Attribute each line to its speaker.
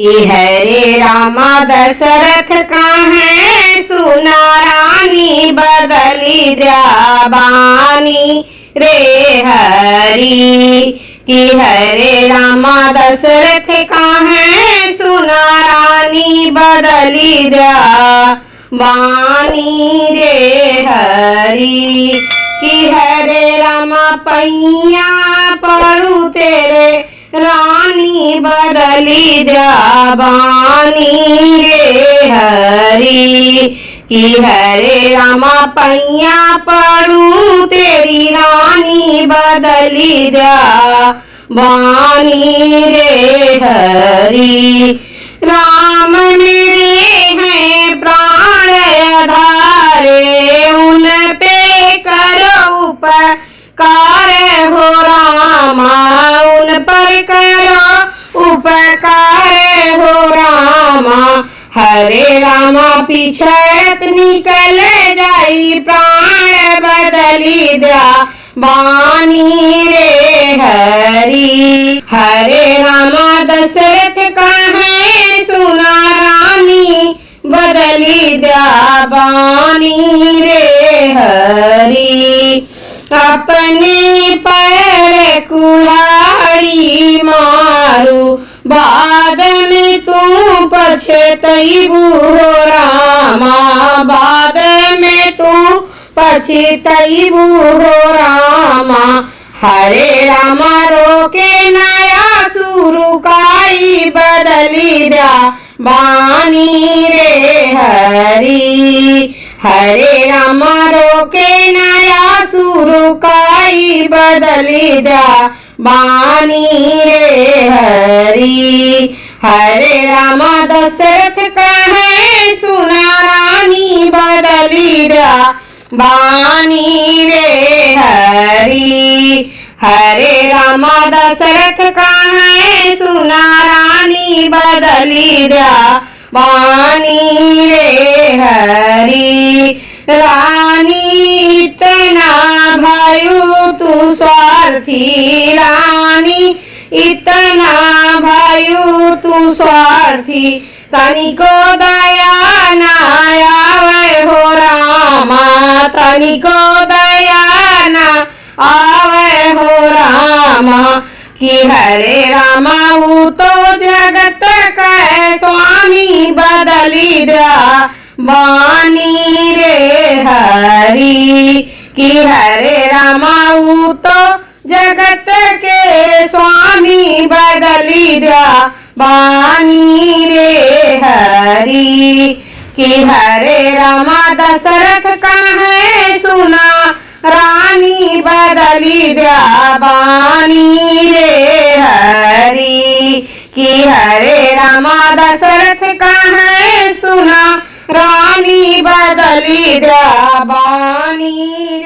Speaker 1: हरे रामा दशरथ काहे सुना रानी बदली द्या बानी रे हरी। कि हरे रामा दशरथ काहे सुना रानी बदली द्या बानी रे हरी। कि हरे रामा पैया परू तेरे रानी बदली द्या बानी रे हरी। कि हरे रामा पैया पड़ू तेरी रानी बदली द्या बानी रे हरी। राम मेरे हैं प्राण आधारे उन पे करो उपकार हो रामा। उन पर करो उपकार हो रामा। हरे रामा पिछत निकल जाई प्राण बदली द्या बानी रे हरी। हरे रामा दशरथ काहे सुना रानी बदली द्या बानी रे हरी। अपने पैर कुल्हाड़ी मारू बाद में तू पछतैबू हो रामा। बाद में तू पछतैबू हो रामा। हरे रामा रोके नया सुरुकाई बदली द्या बानी रे हरी। हरे रामा रोके नया सुरुकाई बदली द्या बानी रे हरी। हरे रामा दशरथ काहे सुना रानी बदली द्या बानी रे हरी। हरे रामा दशरथ काहे सुना रानी बदली द्या बानी रे हरी। रानी इतना भायु तू स्वार्थी रानी इतना भायु तू स्वार्थी। तनिको दया ना आवे हो रामा। तनिको दया ना आवे हो रामा। कि हरे रामा ऊ तो जगत का स्वामी बदली द्या बानी रे हरी। कि हरे रामा ऊ तो जगत के स्वामी बदली द्या बानी रे हरी। कि हरे रामा दशरथ काहे सुना रानी बदली द्या बानी रे हरी। कि हरे रामा दशरथ काहे सुना रानी बदली द्या बानी।